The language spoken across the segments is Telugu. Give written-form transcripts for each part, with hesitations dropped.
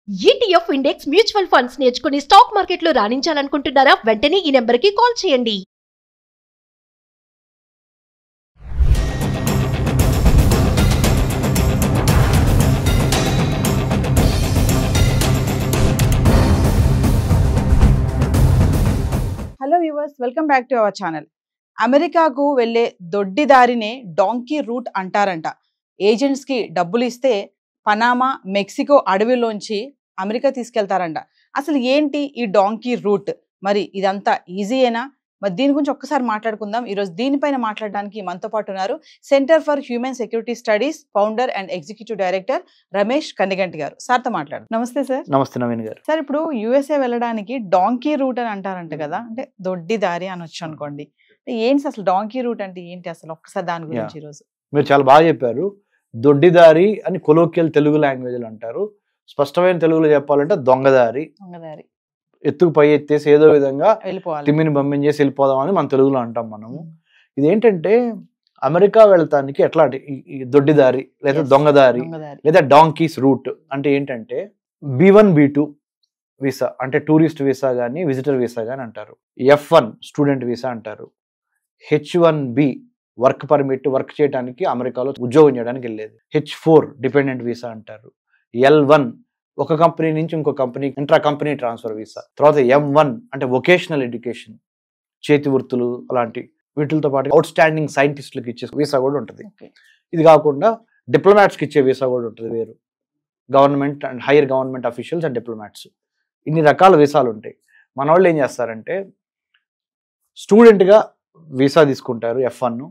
ETF ఇండెక్స్ మ్యూచువల్ ఫండ్స్ నేర్చుకుని స్టాక్ మార్కెట్లో రాణించాలనుకుంటున్నారా? వెంటనే ఈ నెంబర్కి కాల్ చేయండి. Hello viewers, welcome back to our channel. అమెరికాకు వెళ్ళే దొడ్డిదారినే డాంకీ రూట్ అంటారంట. ఏజెంట్స్కి డబ్బులు ఇస్తే పనామా, మెక్సికో అడవిలోంచి అమెరికా తీసుకెళ్తారంట. అసలు ఏంటి ఈ డాంకీ రూట్? మరి ఇదంతా ఈజీయేనా? మరి దీని గురించి ఒక్కసారి మాట్లాడుకుందాం. ఈరోజు దీనిపైన మాట్లాడడానికి మనతో పాటు ఉన్నారు centre for human security studies founder and executive director Ramesh Kanniganti గారు. సార్తో మాట్లాడు. నమస్తే సార్. నమస్తే నవీన్ గారు. సార్, ఇప్పుడు యుఎస్ఏ వెళ్ళడానికి డాంకీ రూట్ అని అంటారంట కదా, అంటే దొడ్డి దారి అనొచ్చు అనుకోండి. ఏంటి అసలు డాంకీ రూట్ అంటే ఏంటి అసలు? ఒక్కసారి దాని గురించి ఈరోజు. మీరు చాలా బాగా చెప్పారు. దొడ్డిదారి అని కొలోకియల్ తెలుగు లాంగ్వేజ్లో అంటారు. స్పష్టమైన తెలుగులో చెప్పాలంటే దొంగదారి. దొంగదారి, ఎత్తుకు పై ఎత్తేసి ఏదో విధంగా వెళ్ళిపోవాలి, తిమ్మిని బమ్మించేసి వెళ్ళిపోదాం అని మన తెలుగులో అంటాం మనము. ఇదేంటంటే అమెరికా వెళ్తానికి ఎట్లా ఈ దొడ్డిదారి లేదా దొంగదారి లేదా డాంకీస్ రూట్ అంటే ఏంటంటే B1 B2 వీసా అంటే టూరిస్ట్ వీసా కానీ విజిటర్ వీసా కానీ అంటారు. F1 స్టూడెంట్ వీసా అంటారు. H1B వర్క్ పర్మిట్, వర్క్ చేయడానికి అమెరికాలో ఉద్యోగం చేయడానికి వెళ్ళేది. H4 డిపెండెంట్ వీసా అంటారు. L1 ఒక కంపెనీ నుంచి ఇంకో company intra company transfer visa. తర్వాత M1 అంటే వొకేషనల్ ఎడ్యుకేషన్, చేతి వృత్తులు అలాంటి వీటితో పాటు అవుట్ స్టాండింగ్ సైంటిస్టులకు ఇచ్చే వీసా కూడా ఉంటుంది. ఇది కాకుండా డిప్లొమాట్స్కి ఇచ్చే వీసా కూడా ఉంటుంది వేరు. Government and higher government officials and diplomats, ఇన్ని రకాల వీసాలు ఉంటాయి. మన వాళ్ళు ఏం చేస్తారంటే స్టూడెంట్గా వీసా తీసుకుంటారు, F1,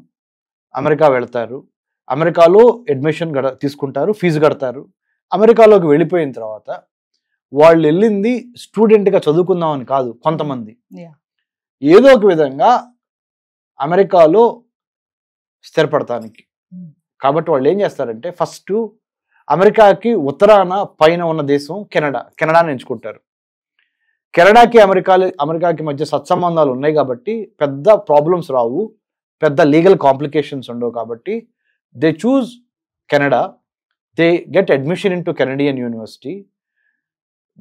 అమెరికా వెళ్తారు. అమెరికాలో అడ్మిషన్ తీసుకుంటారు, ఫీజు కడతారు. అమెరికాలోకి వెళ్ళిపోయిన తర్వాత వాళ్ళు వెళ్ళింది స్టూడెంట్గా చదువుకుందామని కాదు. కొంతమంది ఏదో ఒక విధంగా అమెరికాలో స్థిరపడటానికి. కాబట్టి వాళ్ళు ఏం చేస్తారంటే ఫస్ట్ అమెరికాకి ఉత్తరాన పైన ఉన్న దేశం కెనడాని ఎంచుకుంటారు. కెనడాకి అమెరికాకి మధ్య సత్సంబంధాలు ఉన్నాయి కాబట్టి పెద్ద ప్రాబ్లమ్స్ రావు, పెద్ద లీగల్ కాంప్లికేషన్స్ ఉండవు. కాబట్టి they choose Canada. They get admission in to Canadian university,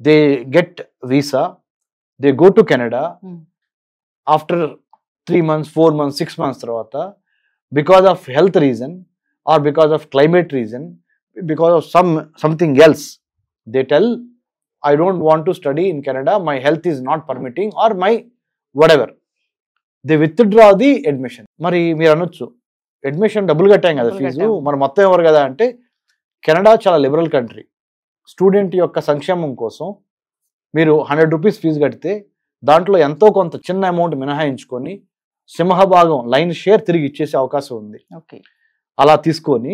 they get visa, they go to Canada. After 3 months, 4 months, 6 months తర్వాత because of health reason or because of climate reason, because of something else, they tell I don't want to study in Canada, my health is not permitting or my whatever. They withdraw the admission. మరి మీరు అనొచ్చు అడ్మిషన్ డబ్బులు కట్టాం కదా, ఫీజు మరి మొత్తం ఎవరు కదా అంటే, కెనడా చాలా లిబరల్ కంట్రీ. స్టూడెంట్ యొక్క సంక్షేమం కోసం మీరు 100 రూపీస్ ఫీజు కడితే దాంట్లో ఎంతో కొంత చిన్న అమౌంట్ మినహాయించుకొని సింహభాగం లైన్ షేర్ తిరిగి ఇచ్చేసే అవకాశం ఉంది. అలా తీసుకొని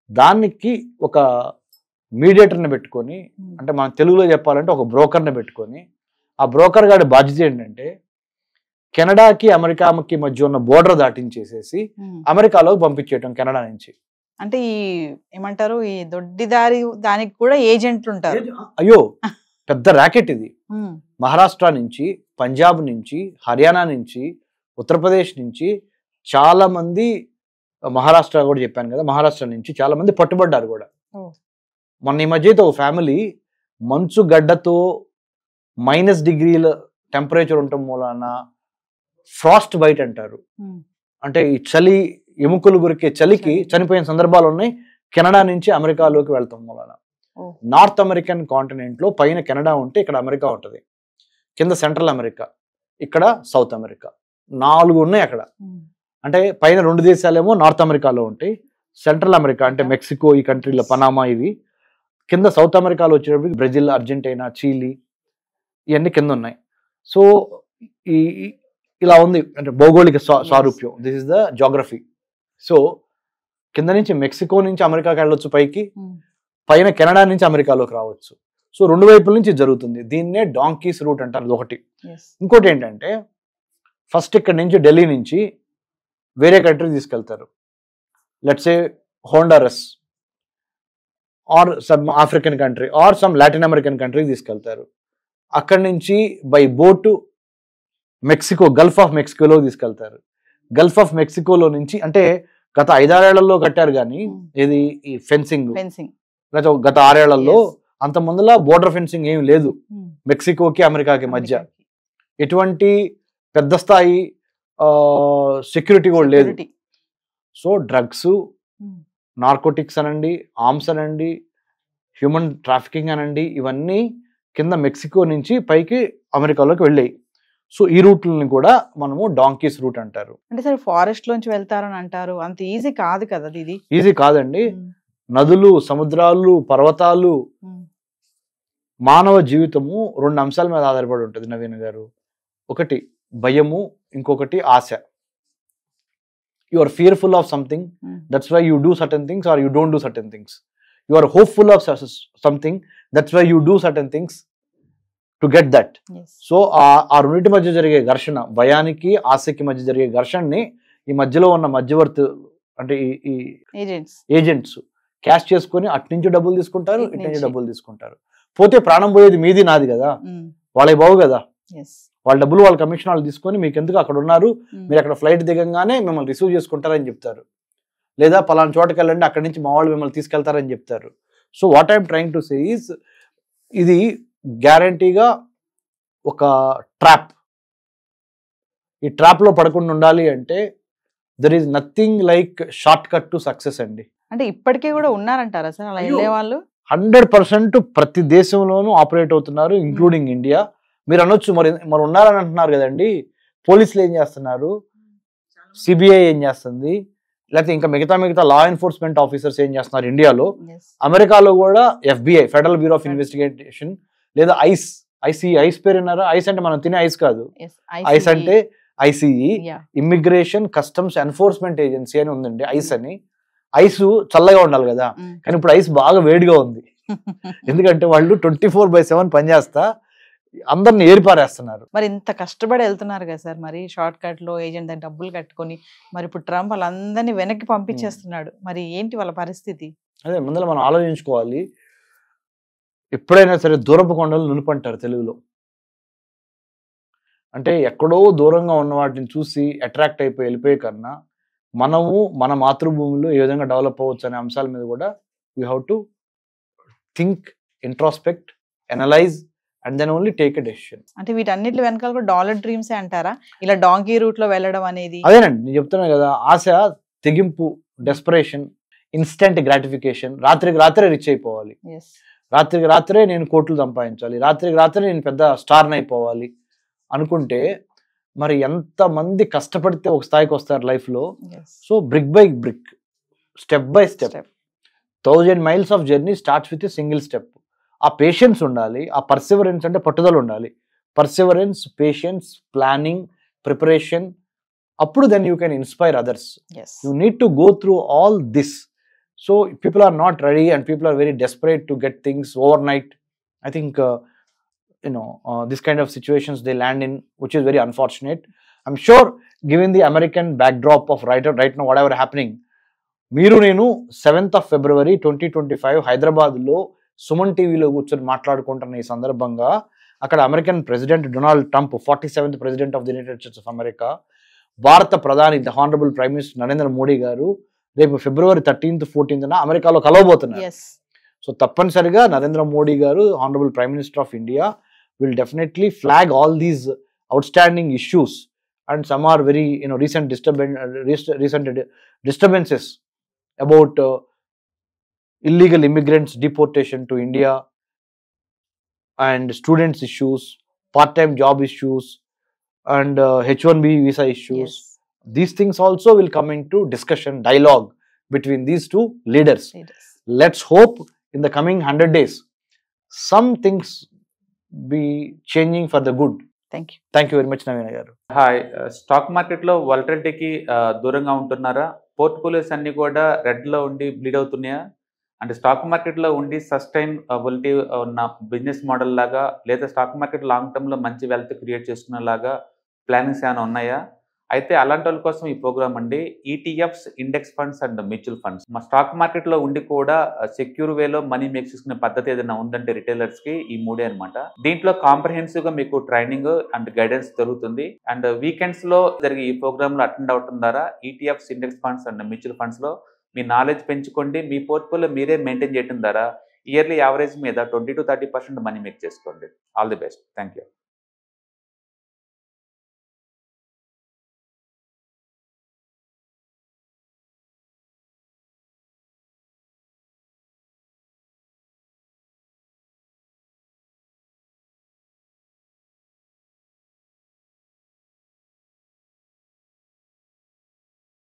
దానికి ఒక మీడియేటర్ని పెట్టుకొని, అంటే మనం తెలుగులో చెప్పాలంటే ఒక బ్రోకర్ని పెట్టుకొని, ఆ బ్రోకర్ గారి బాధ్యత ఏంటంటే కెనడాకి అమెరికాకి మధ్య ఉన్న బోర్డర్ దాటించేసేసి అమెరికాలోకి పంపించేయటం కెనడా నుంచి. అంటే ఈ ఏమంటారు, ఈ దొడ్డిదారి దానికి కూడా ఏజెంట్లు ఉంటారు. అయ్యో పెద్ద ర్యాకెట్ ఇది. మహారాష్ట్ర నుంచి, పంజాబ్ నుంచి, హర్యానా నుంచి, ఉత్తరప్రదేశ్ నుంచి చాలా మంది, మహారాష్ట్ర కూడా చెప్పాను కదా, మహారాష్ట్ర నుంచి చాలా మంది పట్టుబడ్డారు కూడా. మొన్న ఈ మధ్య అయితే ఒక ఫ్యామిలీ మంచు గడ్డతో -డిగ్రీల టెంపరేచర్ ఉండటం మూలాన ఫ్రాస్ట్ బైట్ అంటారు, అంటే ఈ చలి ఎముకలు గురికే చలికి చనిపోయిన సందర్భాలు ఉన్నాయి కెనడా నుంచి అమెరికాలోకి వెళ్తాం మూలాన. నార్త్ అమెరికన్ కాంటినెంట్ లో పైన కెనడా ఉంటే ఇక్కడ అమెరికా ఉంటుంది, కింద సెంట్రల్ అమెరికా, ఇక్కడ సౌత్ అమెరికా, 4 ఉన్నాయి అక్కడ. అంటే పైన 2 దేశాలేమో నార్త్ అమెరికాలో ఉంటాయి, సెంట్రల్ అమెరికా అంటే మెక్సికో, ఈ కంట్రీలో పనామా, ఇవి కింద సౌత్ అమెరికాలో వచ్చేటప్పుడు బ్రెజిల్, అర్జెంటీనా, చీలీ, ఇవన్నీ కింద ఉన్నాయి. సో ఇలా ఉంది అంటే భౌగోళిక సారూప్యం. This is the geography. So కింద నుంచి మెక్సికో నుంచి అమెరికాకి వెళ్ళొచ్చు పైకి, పైన కెనడా నుంచి అమెరికాలోకి రావచ్చు. సో 2 వైపుల నుంచి జరుగుతుంది. దీన్నే డాంకీస్ రూట్ అంటారు, ఒకటి. ఇంకోటి ఏంటంటే ఫస్ట్ ఇక్కడ నుంచి ఢిల్లీ నుంచి వేరే కంట్రీ తీసుకెళ్తారు, let's say Honduras or some African country or some Latin American కంట్రీకి తీసుకెళ్తారు. అక్కడి నుంచి by boat Mexico, gulf of మెక్సికోలో తీసుకెళ్తారు. గల్ఫ్ ఆఫ్ మెక్సికోలో నుంచి, అంటే గత 5-6 ఏళ్లలో కట్టారు కానీ ఇది ఈ ఫెన్సింగ్, గత 6 ఏళ్లలో అంత ముందులా బోర్డర్ ఫెన్సింగ్ ఏం లేదు మెక్సికోకి అమెరికాకి మధ్య. ఎటువంటి పెద్ద స్థాయి సెక్యూరిటీ కూడా లేదు. సో డ్రగ్స్, నార్కోటిక్స్ అనండి, ఆర్మ్స్ అనండి, హ్యూమన్ ట్రాఫికింగ్ అనండి, ఇవన్నీ కింద మెక్సికో నుంచి పైకి అమెరికాలోకి వెళ్ళాయి. సో ఈ రూట్లని కూడా మనము డాంకీస్ రూట్ అంటారు. అంటే సార్ ఫారెస్ట్ లోంచి వెళ్తారని అంటారు, అంత ఈజీ కాదు కదా ఇది? ఈజీ కాదండి. నదులు, సముద్రాలు, పర్వతాలు, మానవ జీవితము 2 అంశాల మీద ఆధారపడి ఉంటుంది నవీన్ గారు. ఒకటి భయము, ఇంకొకటి ఆశ. You are fearful of something, that's why you do certain things or you don't do certain things. You are hopeful of something, that's why you do certain things to get that. So ఆ రెండింటి మధ్య జరిగే ఘర్షణ, భయానికి ఆశకి మధ్య జరిగే ఘర్షణని ఈ మధ్యలో ఉన్న మధ్యవర్తి అంటే ఈ ఏజెంట్స్ క్యాష్ చేసుకొని అట్నుంచి డబ్బులు తీసుకుంటారు, ఇటు నుంచి డబ్బులు తీసుకుంటారు. పోతే ప్రాణం పోయేది మీది నాది కదా, వాళ్ళే బావు కదా. వాళ్ళ డబ్బులు వాళ్ళ కమిషన్ వాళ్ళు తీసుకొని మీకు ఎందుకు అక్కడ ఉన్నారు, మీరు అక్కడ ఫ్లైట్ దిగంగానే మిమ్మల్ని రిసీవ్ చేసుకుంటారని చెప్తారు, లేదా పలానా చోటకి వెళ్ళండి అక్కడి నుంచి మా వాళ్ళు మిమ్మల్ని తీసుకెళ్తారని చెప్తారు. So what I'm trying to say is, ఇది గ్యారంటీగా ఒక ట్రాప్. ఈ ట్రాప్ లో పడకుండా ఉండాలి అంటే there is nothing like short cut to success అండి. అంటే ఇప్పటికే కూడా ఉన్నారంటారా సార్ అలా వెళ్ళే వాళ్ళు? 100% ప్రతి దేశంలోనూ ఆపరేట్ అవుతున్నారు, ఇంక్లూడింగ్ ఇండియా. మీరు అనొచ్చు మరి ఉన్నారని అంటున్నారు కదండి, పోలీసులు ఏం చేస్తున్నారు, సిబిఐ ఏం చేస్తుంది, లేకపోతే ఇంకా మిగతా లా ఎన్ఫోర్స్మెంట్ ఆఫీసర్స్ ఏం చేస్తున్నారు ఇండియాలో? అమెరికాలో కూడా FBI, federal bureau of investigation, లేదా ఐస్ పేరు విన్నారా? ఐస్ అంటే మనం తినే ఐస్ కాదు, ఐస్ అంటే ICE, immigration customs enforcement agency అని ఉందండి. ఐస్ అని. ఐస్ చల్లగా ఉండాలి కదా, కానీ ఇప్పుడు ఐస్ బాగా వేడిగా ఉంది. ఎందుకంటే వాళ్ళు 24/7 పనిచేస్తా అందరిని ఏరిపారేస్తున్నారు. మరి ఇంత కష్టపడి వెళ్తున్నారు కదా సార్, మరి షార్ట్ కట్ లో ఏజెంట్ దగ్గర డబ్బులు కట్టుకొని, మరి ఇప్పుడు ట్రంప్ వాళ్ళందరినీ వెనక్కి పంపించేస్తున్నాడు, మరి ఏంటి వాళ్ళ పరిస్థితి? అదే ముందర మనం ఆలోచించుకోవాలి. ఎప్పుడైనా సరే దూరపు కొండలు నునుపంటారు తెలుగులో. అంటే ఎక్కడో దూరంగా ఉన్న వాటిని చూసి అట్రాక్ట్ అయిపోయి వెళ్ళిపోయే కన్నా మనము మన మాతృభూమిలో ఏ విధంగా డెవలప్ అవ్వచ్చు అనే అంశాల మీద కూడా we have to think, introspect, analyse and then only take a decision. అంటే వీటన్నిటి వెనకాల కూడా డాలర్ డ్రీమ్సే అంటారా, ఇలా డాంకీ రూట్ లో వెళ్ళడం అనేది? అదేనండి నేను చెప్తున్నాను కదా, ఆశ, తెగింపు, డెస్పరేషన్, ఇన్స్టెంట్ గ్రాటిఫికేషన్. రాత్రికి రాత్రే రిచ్ అయిపోవాలి, రాత్రికి రాత్రే నేను కోట్లు సంపాదించాలి, రాత్రికి రాత్రే నేను పెద్ద స్టార్ని అయిపోవాలి అనుకుంటే మరి ఎంతమంది కష్టపడితే ఒక స్థాయికి వస్తారు లైఫ్లో. So brick by brick, step by step, 1000 miles of journey starts with a single step. ఆ పేషెన్స్ ఉండాలి, ఆ పర్సివరెన్స్ అంటే పట్టుదల ఉండాలి. Perseverance, patience, planning, preparation. అప్పుడు then you can inspire others. You need to go through all this. So people are not ready and people are very desperate to get things overnight. I think this kind of situations they land in, which is very unfortunate. I'm sure given the American backdrop of right now whatever happening, మీరు నేను 7th of February 2025 హైదరాబాద్లో సుమన్ టీవీలో కూర్చొని మాట్లాడుకుంటున్న ఈ సందర్భంగా అక్కడ American president Donald Trump, 47th president of the United states of America, భారత ప్రధాని the honourable prime minister Narendra Modi గారు రేపు February 13th, 14th అమెరికాలో కలవబోతున్నారు. సో తప్పనిసరిగా నరేంద్ర మోడీ గారు, honourable prime minister of India, will definitely flag all these outstanding issues, and some are very recent disturbances about illegal immigrants deportation to India, and students issues, part-time job issues, and H1B visa issues. These things also will come into discussion, dialogue between these two leaders. Let's hope in the coming 100 days some things be changing for the good. Thank you very much Naveen garu. Hi, stock market lo volatility ki దూరంగా ఉంటున్నారా? పోర్ట్ఫోలియోస్ అన్ని కూడా రెడ్ లో ఉండి బ్లీడ్ అవుతున్నాయా? అంటే స్టాక్ మార్కెట్ లో ఉండి సస్టైన్ వొలటిలిటీ ఉన్న బిజినెస్ మోడల్ లాగా, లేదా స్టాక్ మార్కెట్ లాంగ్ టర్మ్ లో మంచి వెల్త్ క్రియేట్ చేసుకునే లాగా ప్లానింగ్స్ ఏమైనా ఉన్నాయా? అయితే అలాంటి వాళ్ళ కోసం ఈ ప్రోగ్రామ్ అండి. ETFs, index funds and mutual funds. మా స్టాక్ మార్కెట్ లో ఉండి కూడా సెక్యూర్ వేలో మనీ మేక్ చేసుకునే పద్ధతి ఏదైనా ఉందంటే రిటైలర్స్ కి ఈ మూడే అనమాట. దీంట్లో కాంప్రహెన్సివ్ గా మీకు ట్రైనింగ్ అండ్ గైడెన్స్ జరుగుతుంది. అండ్ వీకెండ్స్ లో జరిగే ఈ ప్రోగ్రామ్ లో అటెండ్ అవడం ద్వారా ETFs, index funds and mutual funds లో మీ నాలెడ్జ్ పెంచుకోండి. మీ పోర్ట్ఫోలియో మీరే మెయింటైన్ చేయడం ద్వారా ఇయర్లీ యావరేజ్ మీద 20 to 30% మనీ మేక్ చేసుకోండి. All the best. Thank you.